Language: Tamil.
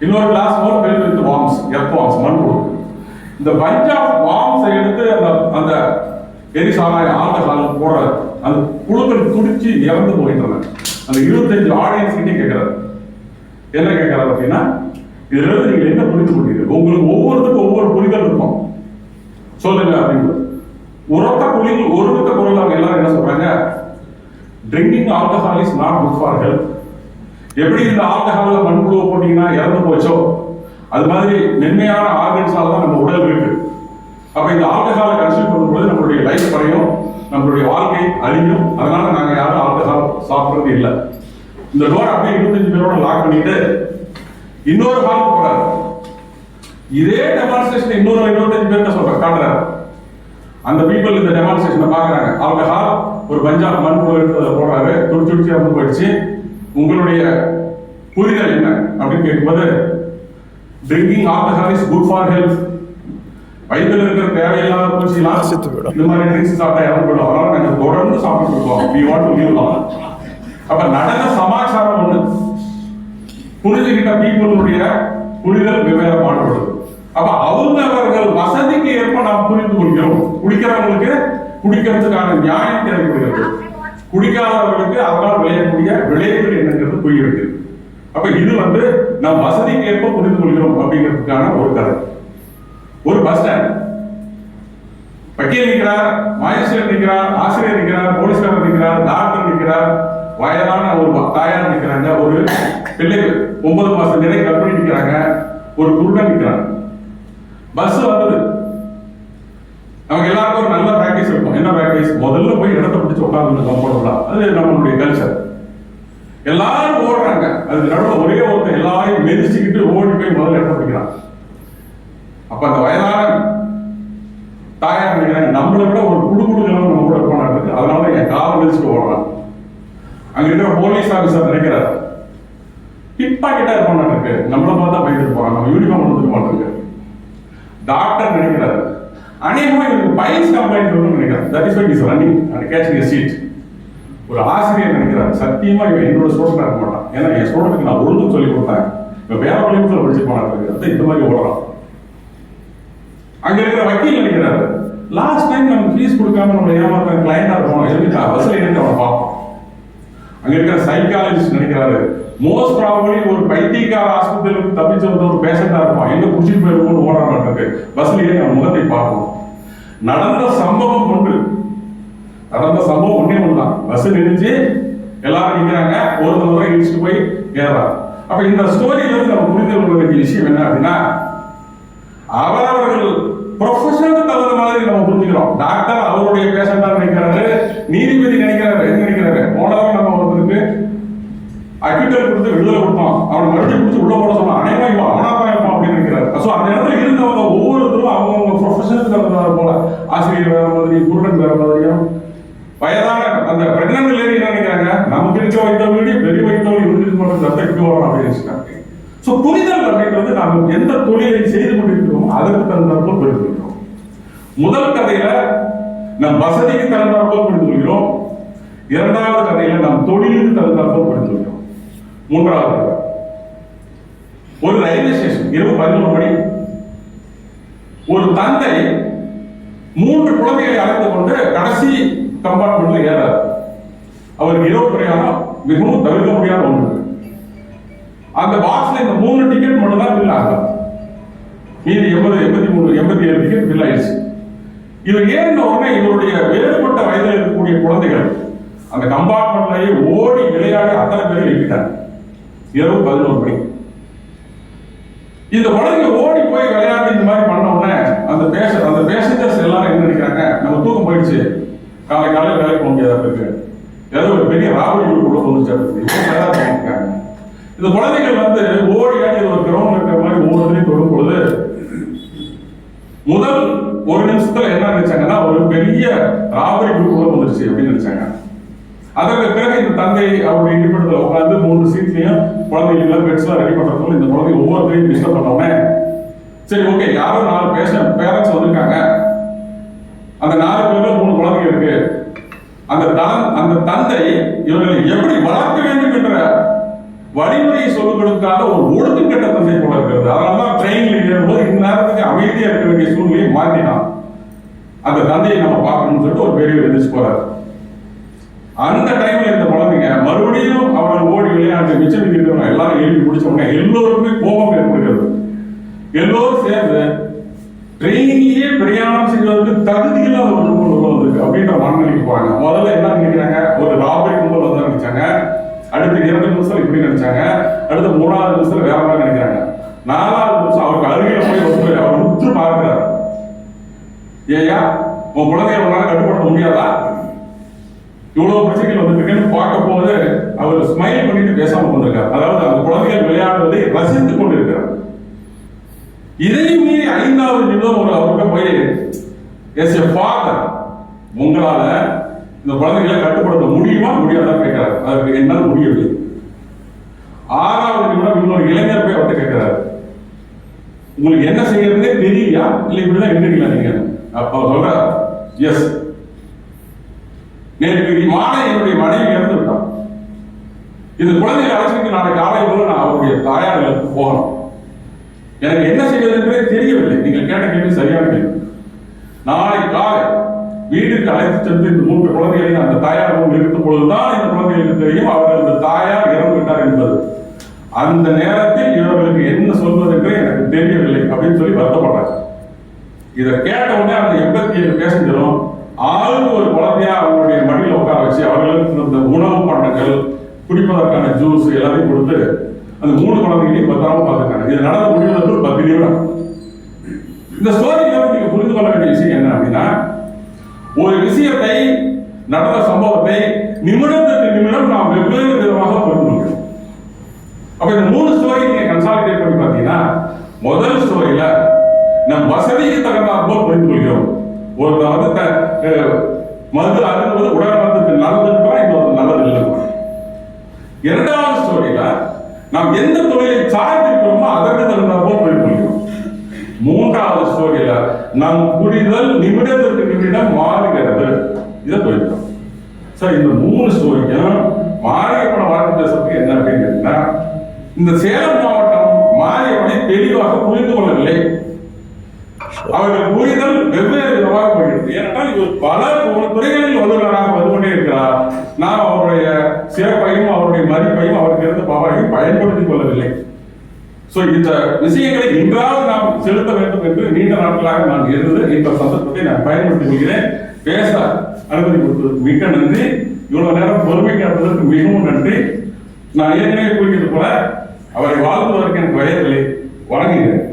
இன்னொரு glass more fill with worms, earth worms, மண்புழு. இந்த பஞ்ச் ஆஃப் வார்ம்ஸை எடுத்து அந்த எரிசாராயம் ஆல்கஹால் போடுற அந்த புழுக்கள் துடிச்சு இறந்து போயின்றன. அந்த 25 ஆடியன்ஸ் கிட்டே கேட்கிறாரு, என்ன கேட்கிறாரு அப்படின்னா, இதுல இருந்து நீங்க என்ன புரிந்து கொண்டீர்கள்? உங்களுக்கு ஒவ்வொருத்துக்கும் ஒவ்வொரு புரிதல் இருக்கும், சொல்லுங்க அப்படின்னு. ஒருத்த குரல் அவங்க எல்லாரும் என்ன சொல்றாங்க, drinking alcohol is not good for health. எப்படி இந்த ஆல்கஹால்ல மண்புழுவை போட்டீங்கன்னா இறந்து போச்சோ, அது மாதிரி மென்மையான ஆர்கன்ஸால தான் நம்ம உடல் இருக்கு. அப்ப இந்த ஆல்கஹாலை கன்சியூம் பண்ணும்போது நம்மளுடைய லைஃப் குறையும், நம்மளுடைய வாழ்க்கை அழியும். அதனால நாங்க யாரும் ஆல்கஹால் சாப்பிடுறது இல்லை. இந்த டோர் அப்படியே 25 பேரோட லாக் பண்ணிட்டு இன்னொரு ஹாலுக்கு போறாரு. இதே டெமான்ஸ்ட்ரேஷன் இன்னொரு 25 பேர்கிட்ட சொல்ற காட்டுறாரு. அந்த பீப்புள் இந்த டெமான்ஸ்ட்ரேஷனை பாக்குறாங்க. ஆல்கஹால் ஒரு பஞ்சாப் மண்புழு எடுத்து போடுறாரு, துடிச்சு இறந்து போயிடுச்சு. உங்களுடைய புரிதல் என்ன அப்படின்னு கேட்கும்போது, drinking alcohol is good for health. வயிற்றுல இருக்கிற தேவையில்லாத பூச்சிலாம் இந்த மாதிரி ட்ரிங்க்ஸ் சாப்பிட்டா இறந்து போயிடும். அதனால நாங்கள் தொடர்ந்து சாப்பிட்டு இருக்கோம். We want to live long. அப்ப நடன சமாச்சாரம் ஒண்ணு, புரிஞ்சுக்கிட்ட பீப்புளுடைய புரிதல் வெவ்வேறு மாறுபடுது. அப்ப அவர்கள் வசதிக்கு ஏற்ப நாம் புரிந்து கொள்கிறோம். குடிக்கிறவங்களுக்கு குடிக்கிறதுக்கான நியாயம் தேவைப்படுகிறது, குடிக்காதவர்களுக்கு அதனால் விளையக்கூடிய விளைவுகள் என்னங்கிறது புரிகிறது. அப்ப இது நம் வசதிக்கு ஏற்ப புரிந்து கொள்கிறோம் அப்படிங்கிறதுக்கான ஒரு கதை. ஒரு பஸ் ஸ்டாண்ட், வக்கீல் நிற்கிறார், மாஜிஸ்ட்ரேட் நிற்கிறார், ஆசிரியர் நிற்கிறார், போலீஸ்காரர் நிற்கிறார், டாக்டர் நிற்கிறார், வயதான ஒரு தாயார் நிற்கிறாங்க, ஒரு பிள்ளை 9 மாசம் நிறை கற்பனை நிற்கிறாங்க, ஒரு குருடன் நிற்கிறாங்க. பஸ் வந்தது. நமக்கு எல்லாருக்கும் ஒரு நல்ல பிராக்டிஸ் இருக்கும். என்ன பிராக்டிஸ்? முதல்ல போய் இடத்தை பிடிச்சு உட்கார்ந்து கம்ஃபர்டபுளா. அது நம்மளுடைய கல்ச்சர். எல்லாரும் ஓடுறாங்க. அதுக்கு நடுவில் ஒரே ஒருத்தர் எல்லாரையும் மெதிச்சுக்கிட்டு ஓடி போய் முதல்ல இடத்தை பிடிக்கிறான். அப்ப அந்த வயதான தாயார் நினைக்கிறாங்க, நம்மளை விட ஒரு குடுகுடுகளும் நம்ம கூட போனாட்டு, அதனால என் காலை மெதிச்சுட்டு ஓடுறான். அங்க இருக்கிற போலீஸ் ஆபீசர் நினைக்கிறார், பிக் பாக்கெட்டா இருப்பான்னு, நம்மளை பார்த்தா பயந்துட்டு போறான், நம்ம யூனிஃபார்ம் வந்துட்டு மாட்டிருக்கு. டாக்டர் நினைக்கிறாரு, அநேகமா இவருக்கு பைல்ஸ் கம்ப்ளைண்ட் நினைக்கிறார். That is white is running and catching a seat. ஒரு ஆசிரியர் நினைக்கிறார், சத்தியமா இவன் என்னோட ஸ்டூடெண்டா இருக்க மாட்டான், ஏன்னா என் ஸ்டூடெண்ட்டுக்கு நான் ஒழுங்கு சொல்லி கொடுத்தேன், இவன் வேற வழிமுறையில் படிச்சு போனாரு, இந்த மாதிரி ஓடுறான். அங்க இருக்கிற வக்கீல் நினைக்கிறாரு, லாஸ்ட் டைம் நம்ம ஃபீஸ் கொடுக்காம நம்ம ஏமாத்த கிளைண்டா இருக்கணும், எதுக்கு வசூல் எடுத்து அவனை பார்ப்போம். அங்க இருக்கிற சைக்காலஜிஸ்ட் நினைக்கிறாரு, மோஸ்ட் ப்ராபபிலி ஒரு பைத்தியக்கார ஆஸ்பத்திரிக்கு தப்பிச்சு வந்த ஒரு பேஷண்டா இருப்பான், எங்க குடிச்சிட்டு போயிருக்கோம்னு ஓடுறாங்க, பஸ்ல ஏறி அவன் முகத்தை பார்க்கணும். நடந்த சம்பவம் ஒன்னே ஒண்ணுதான். பஸ் நினைச்சு எல்லாரும் நிக்கிறாங்க, ஒரு முறை இடிச்சுட்டு போய் ஏறாங்க. அப்ப இந்த ஸ்டோரியில இருந்து நம்ம புரிந்து கொள்ள வேண்டிய விஷயம் என்ன அப்படின்னா, அவரவர்கள் ப்ரொஃபஷனுக்கு தகுந்த மாதிரி நம்ம புரிஞ்சுக்கிறோம். டாக்டர் அவருடைய பேஷண்டா நினைக்கிறாரு, நீதிபதி நினைக்கிறாரு, என்ன நினைக்கிறாரு, போனவங்க நம்ம ஒருத்தருக்கு அக்யூட்டல் கொடுத்து விடுதலை கொடுத்தோம், அவனை மறுபடியும் கொடுத்து உள்ள போட சொன்னா அனைவரும் இவன் அவனாதான் இருப்பான் அப்படின்னு நினைக்கிறாரு. ஸோ அந்த இடத்துல இருந்தவங்க ஒவ்வொருத்தரும் அவங்கவுங்க ப்ரொஃபஷனுக்கு தகுந்த போல, ஆசிரியர் வேற மாதிரி, குருடன் வேற மாதிரியும், வயதான அந்த பிரெக்னன்ட் லேடி என்ன நினைக்கிறாங்க, நமக்கு இருக்க வைத்தவங்க பெரிய வைத்தவங்க இருந்து மட்டும் ரத்தக்கு வரும் அப்படின்னு நினைச்சிட்டாங்க. ஸோ புரிதல் அப்படின்றது நாம் எந்த தொழிலை செய்து கொண்டிருக்கிறோமோ அதற்கு தகுந்தாற்போல் புரிந்து கொள்கிறோம். முதல் கதையில நம் வசதிக்கு தகுந்தாற்போல் புரிந்து கொள்கிறோம். இரண்டாவது கதையில நம் தொழிலுக்கு தகுந்தாற்போல் புரிந்து கொள்கிறோம். மூன்றாவது கதை, ஒரு ரயில்வே ஸ்டேஷன், இரவு 11 மணி. ஒரு தந்தை 3 குழந்தைகளை அழைத்துக் கொண்டு கடைசி கம்பார்ட்மெண்ட்ல ஏறாரு. அவருக்கு இரவு பிரயாணம் மிகவும் தவிர்க்க முடியாத ஒன்று. அந்த பாக்ஸ்ல இந்த 3 டிக்கெட் மட்டும் தான் பில் ஆகல, மீதி 80, 83, 87 டிக்கெட் பில் ஆயிடுச்சு. இவர் ஏறின உடனே இவருடைய வேறுபட்ட வயதில் இருக்கக்கூடிய குழந்தைகள் அந்த கம்பார்ட்மெண்ட்லயே ஓடி விளையாடி அத்தனை பேரும் எழுப்பிட்டாங்க. இரவு 11 மணி. இந்த குழந்தைங்க ஓடி போய் விளையாடி இந்த மாதிரி பண்ண உடனே அந்த பேசஞ்சர்ஸ் எல்லாரும் என்ன நினைக்கிறாங்க, நம்ம தூக்கம் போயிடுச்சு, காலையில வேலைக்கு போக முடியாத இருக்கு, ஏதோ ஒரு பெரிய ராவடி கூட வந்துச்சு. இந்த குழந்தைகள் ஓடி ஆடி ஒரு கிரவுண்ட் இருக்கிற மாதிரி ஓடுறதுன்னு தொடும் பொழுது முதல் 1 நிமிஷத்துல என்ன நினைச்சாங்கன்னா, ஒரு பெரிய ராபரி குரூப் வந்துருச்சு அப்படின்னு நினைச்சாங்க. அதற்கு பிறகு இந்த தந்தை அவருடைய இண்டிபெண்டன்ட்ல உட்காந்து 3 சீட்லயும் குழந்தைகள் பெட்ஸ்லாம் ரெடி பண்றதுக்குள்ள இந்த குழந்தை ஒவ்வொருத்தையும் டிஸ்டர்ப் பண்ணோடனே, சரி ஓகே, யாரோ 4 பேரண்ட்ஸ் வந்திருக்காங்க, அந்த 4 பேர்ல 3 குழந்தைங்க இருக்கு, அந்த தந்தை இவர்களை எப்படி வளர்க்க வேண்டும் என்ற வழிமுறையை சொல்லுவதற்காக ஒரு ஒழுக்கக்கட்ட தந்தை போல இருக்கிறது. அதனாலதான் ட்ரெயின்ல ஏறும்போது இந்நேரத்துக்கு அமைதியா இருக்க வேண்டிய சூழ்நிலையை மாற்றினான். அந்த தந்தையை நம்ம பார்க்கணும்னு சொல்லிட்டு ஒரு பெரிய எதிர்த்து போறாரு. அந்த டைம்ல இந்த குழந்தைங்க மறுபடியும் அவர்கள் ஓடி விளையாண்டு மிச்சம் இருக்கிறவங்க எல்லாரும் எழுதி முடிச்ச உடனே எல்லோருக்குமே கோபம் ஏற்படுகிறது. எல்லோரும் சேர்ந்து ட்ரெயின்லயே பிரயாணம் செய்வதற்கு தகுதி இல்லாத ஒரு கும்பல் வந்திருக்கு அப்படின்ற மனநிலைக்கு போறாங்க. முதல்ல என்ன நினைக்கிறாங்க, ஒரு ராபரி கும்பல் வந்து நினைச்சாங்க. அடுத்து 2 நிமிஷம் இப்படி நினைச்சாங்க. அடுத்து 3வது நிமிஷத்துல வேற மாதிரி நினைக்கிறாங்க. 4வது நிமிஷம் அவருக்கு அருகில போய் வந்து அவர் உற்று பார்க்கிறார். ஏயா உன் குழந்தைய உங்களால கட்டுப்படுத்த முடியாதா, இவ்வளவு பிரச்சனைகள் வந்துருக்குன்னு பார்க்க போது அவர் ஸ்மைல் பண்ணிட்டு பேசாம வந்திருக்காரு. அதாவது அந்த குழந்தைகள் விளையாடுவதை ரசித்துக் கொண்டிருக்கிறார். இதையும் மீறி 5வது நிமிடம் ஒரு அவருக்கு போய் எஸ் எ ஃபாதர் உங்களால இந்த குழந்தைகளை கட்டுப்படுத்த முடியுமா முடியாதா கேட்கிறாரு. அதுக்கு என்னால முடியவில்லை. 6வது நிமிடம் இன்னொரு இளைஞர் போய் அவர்கிட்ட கேட்கிறாரு, உங்களுக்கு என்ன செய்யறதே தெரியலையா, இல்லை இப்படிதான் இருந்தீங்களா நீங்க? அப்ப சொல்ற எஸ், நேற்று மாலை என்னுடைய மனைவி இறந்து விட்டான். இந்த குழந்தைகளை அழைச்சிட்டு நாளைக்கு காலையில் நான் அவருடைய தாயார்களுக்கு போகணும். எனக்கு என்ன செய்வதென்றே தெரியவில்லை. நீங்கள் கேட்ட கேள்வி சரியான கேள்வி. நாளை காலை வீட்டுக்கு அழைத்து சென்று இந்த 3 குழந்தைகளையும் அந்த தாயார் இருக்கும் பொழுதுதான் இந்த குழந்தைகளுக்கு தெரியும் அவர்கள் அந்த தாயார் இறந்து விட்டார் என்பது. அந்த நேரத்தில் இவர்களுக்கு என்ன சொல்வதென்றே எனக்கு தெரியவில்லை அப்படின்னு சொல்லி வருத்தப்படுறாங்க. இதை கேட்ட உடனே அந்த 87 பேசஞ்சரும் ஆளுக்கு ஒரு குழந்தையா அவங்களுடைய மடியில் உட்கார வச்சு அவர்களுக்கு இந்த உணவு பண்டங்கள் குடிப்பதற்கான ஜூஸ் எல்லாத்தையும் கொடுத்து அந்த 3 குழந்தைகளையும் பத்திரமா பார்த்துருக்காங்க. இது நடந்து முடிவதற்கு 10 நிமிடம். இந்த ஸ்டோரியில நீங்க புரிந்து கொள்ள வேண்டிய விஷயம் என்ன அப்படின்னா, ஒரு விஷயத்தை நடந்த சம்பவத்தை நிமிடத்துக்கு நிமிடம் நாம் வெவ்வேறு விதமாக புரிந்து கொள்கிறோம். அப்ப இந்த 3 ஸ்டோரி நீங்க கன்சாலிடேட் பண்ணி பார்த்தீங்கன்னா, முதல் ஸ்டோரியில நம் வசதிக்கு தகுந்தாற் போல் புரிந்து கொள்கிறோம். ஒரு மது அருந்துவது உடல் மருந்துக்கு நல்லது இருக்கிறோம், இன்னொரு நல்லது இல்லை. 2வது ஸ்டோரியில நாம் எந்த தொழிலை சார்ந்திருக்கிறோமோ அதற்கு தகுந்தாற் போல் புரிந்து கொள்கிறோம். 3வது ஸ்டோரியில நம் புரிதல் நிமிடத்திற்கு நிமிடம் மாறுகிறது. இதை புரிஞ்சுக்கணும். சார் இந்த 3 ஸ்டோரியும் மாரியப்பன வார்த்தை பேசுறதுக்கு என்ன அப்படின்னு கேட்டீங்கன்னா, இந்த சேலம் மாவட்டம் மாரியப்பனை தெளிவாக புரிந்து கொள்ளவில்லை. அவர்கள் புரிதல் வெவ்வேறு விதமாக போகிறது. ஏனென்றால் இவர் பல துறைகளில் வல்லுநராக வந்து கொண்டே இருக்கிறார். நாம் அவருடைய சிறப்பையும் அவருடைய மதிப்பையும் அவருக்கு இருந்த பவரையும் பயன்படுத்திக் கொள்ளவில்லை. சோ இந்த விஷயங்களை இன்றாவது நாம் செலுத்த வேண்டும் என்று நீண்ட நாட்களாக நான் இருந்து இந்த சந்தர்ப்பத்தை நான் பயன்படுத்திக் கொள்கிறேன். பேச அனுமதி கொடுத்ததற்கு மிக்க நன்றி. இவ்வளவு நேரம் பொறுமை காட்டுவதற்கு மிகவும் நன்றி. நான் ஏற்கனவே கூறியது போல அவரை வாழ்த்துவதற்கு எனக்கு வயதில்லை. வணங்குகிறேன்.